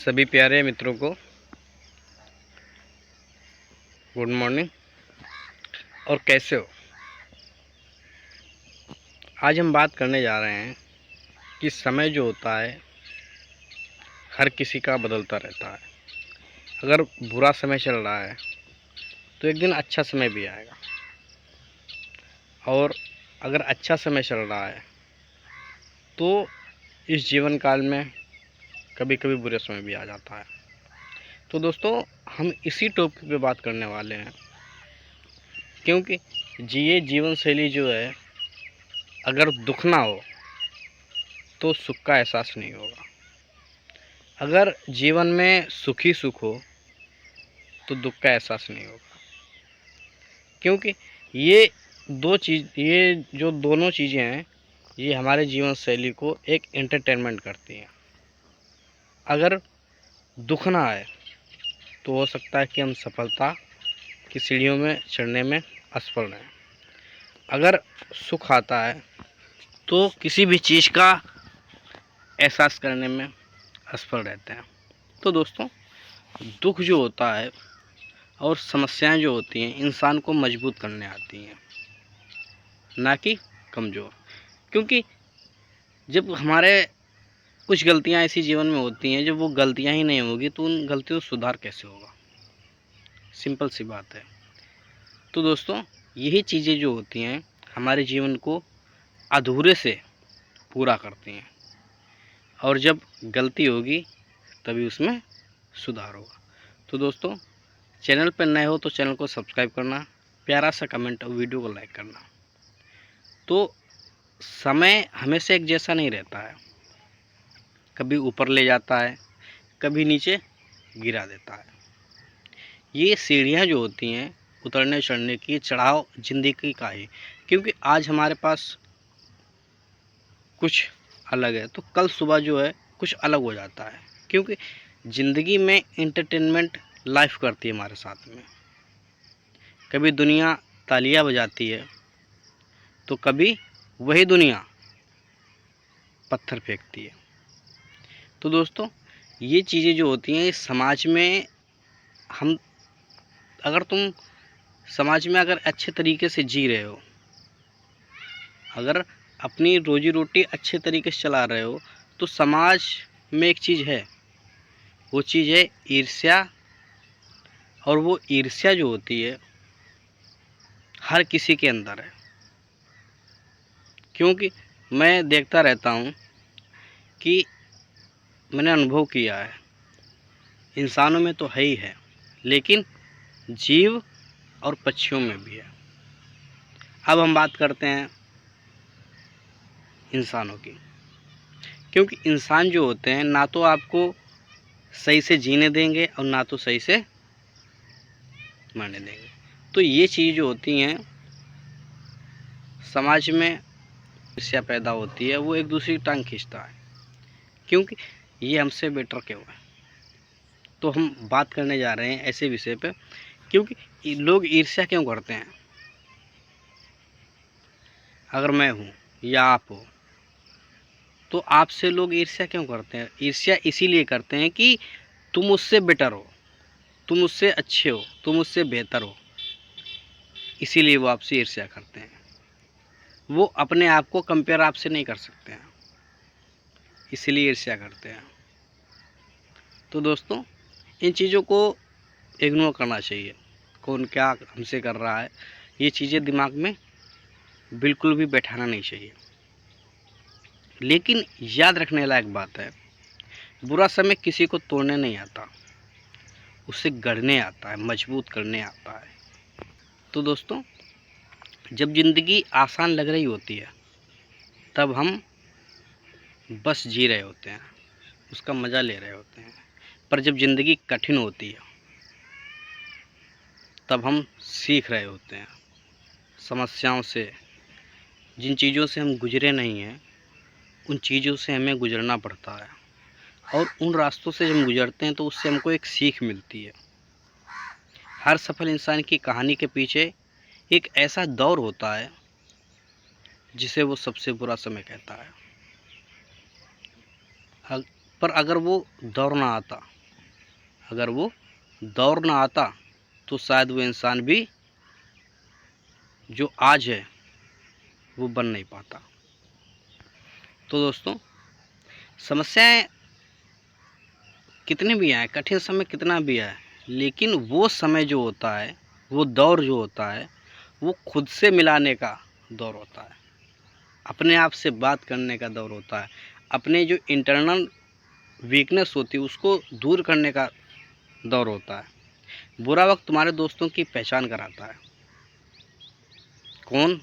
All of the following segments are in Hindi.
सभी प्यारे मित्रों को गुड मॉर्निंग। और कैसे हो? आज हम बात करने जा रहे हैं कि समय जो होता है हर किसी का बदलता रहता है। अगर बुरा समय चल रहा है तो एक दिन अच्छा समय भी आएगा, और अगर अच्छा समय चल रहा है तो इस जीवन काल में कभी कभी बुरे समय भी आ जाता है। तो दोस्तों, हम इसी टॉपिक पे बात करने वाले हैं, क्योंकि ये जीवन शैली जो है, अगर दुख ना हो तो सुख का एहसास नहीं होगा। अगर जीवन में सुख ही सुख हो तो दुख का एहसास नहीं होगा, क्योंकि ये जो दोनों चीज़ें हैं, ये हमारे जीवन शैली को एक एंटरटेनमेंट करती हैं। अगर दुख ना आए तो हो सकता है कि हम सफलता की सीढ़ियों में चढ़ने में असफल रहें। अगर सुख आता है तो किसी भी चीज़ का एहसास करने में असफल रहते हैं। तो दोस्तों, दुख जो होता है और समस्याएं जो होती हैं इंसान को मजबूत करने आती हैं, ना कि कमज़ोर। क्योंकि जब हमारे कुछ गलतियां ऐसी जीवन में होती हैं, जब वो गलतियां ही नहीं होगी तो उन गलतियों से सुधार कैसे होगा? सिंपल सी बात है। तो दोस्तों, यही चीज़ें जो होती हैं हमारे जीवन को अधूरे से पूरा करती हैं, और जब गलती होगी तभी उसमें सुधार होगा। तो दोस्तों, चैनल पर नए हो तो चैनल को सब्सक्राइब करना, प्यारा सा कमेंट और वीडियो को लाइक करना। तो समय हमेशा एक जैसा नहीं रहता है, कभी ऊपर ले जाता है, कभी नीचे गिरा देता है। ये सीढ़ियाँ जो होती हैं उतरने चढ़ने की, चढ़ाव ज़िंदगी का ही। क्योंकि आज हमारे पास कुछ अलग है तो कल सुबह जो है कुछ अलग हो जाता है। क्योंकि ज़िंदगी में एंटरटेनमेंट लाइफ करती है हमारे साथ में। कभी दुनिया तालियां बजाती है तो कभी वही दुनिया पत्थर फेंकती है। तो दोस्तों, ये चीज़ें जो होती हैं समाज में, हम अगर तुम समाज में अगर अच्छे तरीके से जी रहे हो, अगर अपनी रोजी रोटी अच्छे तरीके से चला रहे हो, तो समाज में एक चीज़ है, वो चीज़ है ईर्ष्या। और वो ईर्ष्या जो होती है हर किसी के अंदर है। क्योंकि मैं देखता रहता हूँ कि मैंने अनुभव किया है, इंसानों में तो है ही है, लेकिन जीव और पक्षियों में भी है। अब हम बात करते हैं इंसानों की। क्योंकि इंसान जो होते हैं ना तो आपको सही से जीने देंगे और ना तो सही से मरने देंगे। तो ये चीज़ जो होती हैं समाज में ईर्ष्या पैदा होती है, वो एक दूसरी की टांग खींचता है, क्योंकि ये हमसे बेटर क्यों है। तो हम बात करने जा रहे हैं ऐसे विषय पे, क्योंकि लोग ईर्ष्या क्यों करते हैं। अगर मैं हूँ या आप हो तो आपसे लोग ईर्ष्या क्यों करते हैं? ईर्ष्या इसीलिए करते हैं कि तुम उससे बेटर हो, तुम उससे अच्छे हो, तुम उससे बेहतर हो। इसीलिए वो आपसे ईर्ष्या करते हैं। वो अपने आप को कंपेयर आपसे नहीं कर सकते हैं, इसीलिए ईर्ष्या करते हैं। तो दोस्तों, इन चीज़ों को इग्नोर करना चाहिए। कौन क्या हमसे कर रहा है, ये चीज़ें दिमाग में बिल्कुल भी बैठाना नहीं चाहिए। लेकिन याद रखने लायक बात है, बुरा समय किसी को तोड़ने नहीं आता, उसे गढ़ने आता है, मजबूत करने आता है। तो दोस्तों, जब ज़िंदगी आसान लग रही होती है तब हम बस जी रहे होते हैं, उसका मज़ा ले रहे होते हैं। पर जब ज़िंदगी कठिन होती है तब हम सीख रहे होते हैं समस्याओं से। जिन चीज़ों से हम गुजरे नहीं हैं उन चीज़ों से हमें गुजरना पड़ता है, और उन रास्तों से जब हम गुजरते हैं तो उससे हमको एक सीख मिलती है। हर सफल इंसान की कहानी के पीछे एक ऐसा दौर होता है जिसे वो सबसे बुरा समय कहता है। पर अगर वो दौर ना आता अगर वो दौर ना आता तो शायद वो इंसान भी जो आज है वो बन नहीं पाता। तो दोस्तों, समस्याएं कितनी भी आए, कठिन समय कितना भी आए, लेकिन वो समय जो होता है, वो दौर जो होता है, वो खुद से मिलाने का दौर होता है, अपने आप से बात करने का दौर होता है, अपने जो इंटरनल वीकनेस होती है उसको दूर करने का दौर होता है। बुरा वक्त तुम्हारे दोस्तों की पहचान कराता है, कौन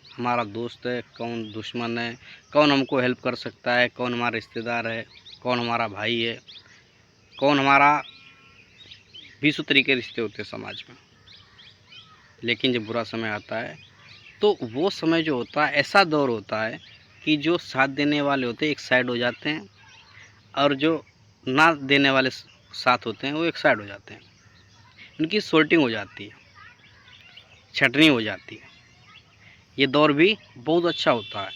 हमारा दोस्त है, कौन दुश्मन है, कौन हमको हेल्प कर सकता है, कौन हमारा रिश्तेदार है, कौन हमारा भाई है, कौन हमारा 20 तरीके रिश्ते होते हैं समाज में। लेकिन जब बुरा समय आता है तो वो समय जो होता है, ऐसा दौर होता है कि जो साथ देने वाले होते हैं एक साइड हो जाते हैं, और जो ना देने वाले साथ होते हैं वो एक साइड हो जाते हैं। इनकी सॉर्टिंग हो जाती है, छटनी हो जाती है। ये दौर भी बहुत अच्छा होता है,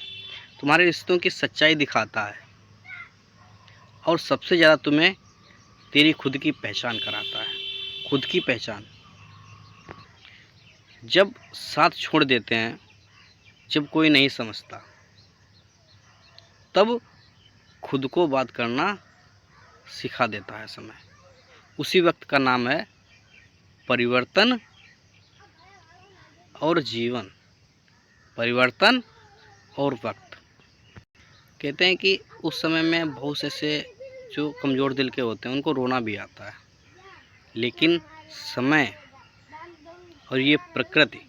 तुम्हारे रिश्तों की सच्चाई दिखाता है, और सबसे ज़्यादा तुम्हें तेरी खुद की पहचान कराता है। खुद की पहचान, जब साथ छोड़ देते हैं, जब कोई नहीं समझता, तब खुद को बात करना सिखा देता है समय। उसी वक्त का नाम है परिवर्तन और जीवन। परिवर्तन और वक्त। कहते हैं कि उस समय में बहुत से ऐसे जो कमज़ोर दिल के होते हैं उनको रोना भी आता है, लेकिन समय और ये प्रकृति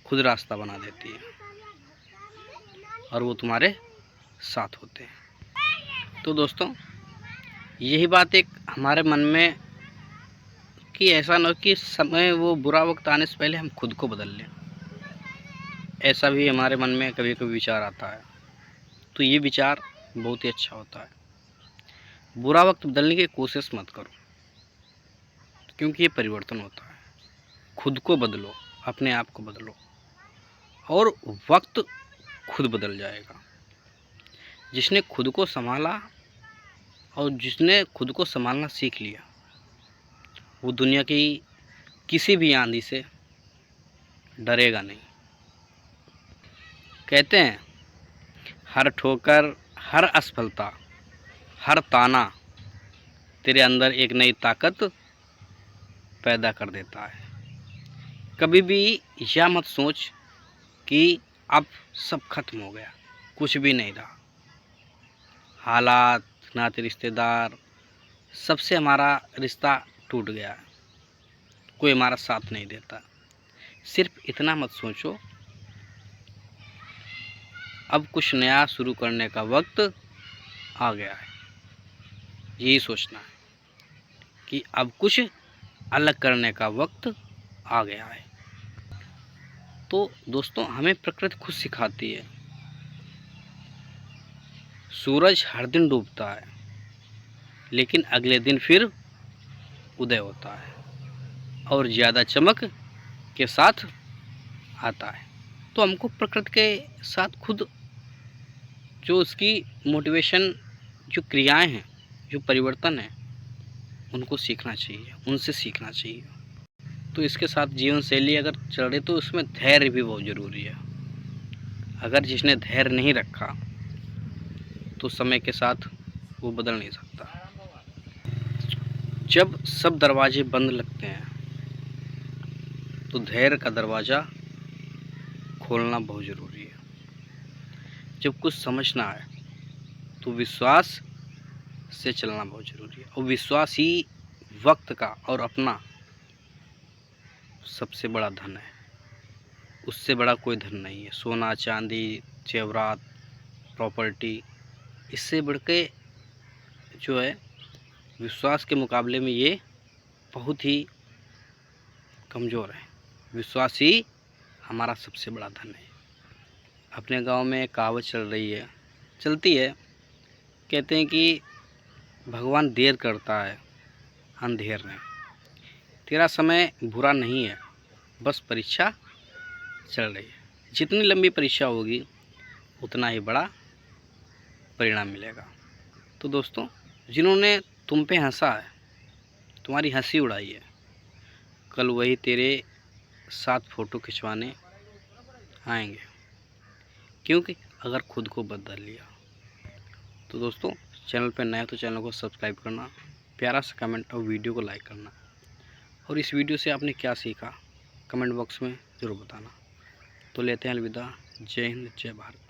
खुद रास्ता बना देती है, और वो तुम्हारे साथ होते हैं। तो दोस्तों, यही बात एक हमारे मन में कि ऐसा ना हो कि समय वो बुरा वक्त आने से पहले हम खुद को बदल लें। ऐसा भी हमारे मन में कभी कभी विचार आता है, तो ये विचार बहुत ही अच्छा होता है। बुरा वक्त बदलने की कोशिश मत करो, क्योंकि ये परिवर्तन होता है। खुद को बदलो, अपने आप को बदलो, और वक्त खुद बदल जाएगा। जिसने खुद को संभाला और जिसने खुद को संभालना सीख लिया, वो दुनिया की किसी भी आंधी से डरेगा नहीं। कहते हैं हर ठोकर, हर असफलता, हर ताना तेरे अंदर एक नई ताकत पैदा कर देता है। कभी भी यह मत सोच कि अब सब खत्म हो गया, कुछ भी नहीं रहा। हालात, नाते, रिश्तेदार, सबसे हमारा रिश्ता टूट गया, कोई हमारा साथ नहीं देता। सिर्फ इतना मत सोचो अब कुछ नया शुरू करने का वक्त आ गया है। यही सोचना है कि अब कुछ अलग करने का वक्त आ गया है। तो दोस्तों, हमें प्रकृति खुद सिखाती है। सूरज हर दिन डूबता है, लेकिन अगले दिन फिर उदय होता है, और ज़्यादा चमक के साथ आता है। तो हमको प्रकृति के साथ खुद जो उसकी मोटिवेशन, जो क्रियाएं हैं, जो परिवर्तन है, उनको सीखना चाहिए, उनसे सीखना चाहिए। तो इसके साथ जीवन शैली अगर चल रही तो उसमें धैर्य भी बहुत ज़रूरी है। अगर जिसने धैर्य नहीं रखा तो समय के साथ वो बदल नहीं सकता। जब सब दरवाजे बंद लगते हैं तो धैर्य का दरवाज़ा खोलना बहुत ज़रूरी है। जब कुछ समझ ना आए तो विश्वास से चलना बहुत ज़रूरी है, और विश्वास ही वक्त का और अपना सबसे बड़ा धन है। उससे बड़ा कोई धन नहीं है। सोना, चांदी, जेवरात, प्रॉपर्टी, इससे बढ़ के जो है विश्वास के मुकाबले में ये बहुत ही कमज़ोर है। विश्वास ही हमारा सबसे बड़ा धन है। अपने गांव में एक कहावत चलती है, कहते हैं कि भगवान देर करता है, अंधेर नहीं। तेरा समय बुरा नहीं है, बस परीक्षा चल रही है। जितनी लंबी परीक्षा होगी उतना ही बड़ा परिणाम मिलेगा। तो दोस्तों, जिन्होंने तुम पे हंसा है, तुम्हारी हंसी उड़ाई है, कल वही तेरे साथ फ़ोटो खिंचवाने आएंगे, क्योंकि अगर खुद को बदल लिया। तो दोस्तों, चैनल पर नया तो चैनल को सब्सक्राइब करना, प्यारा सा कमेंट और वीडियो को लाइक करना, और इस वीडियो से आपने क्या सीखा कमेंट बॉक्स में ज़रूर बताना। तो लेते हैं अलविदा। जय हिंद, जय भारत।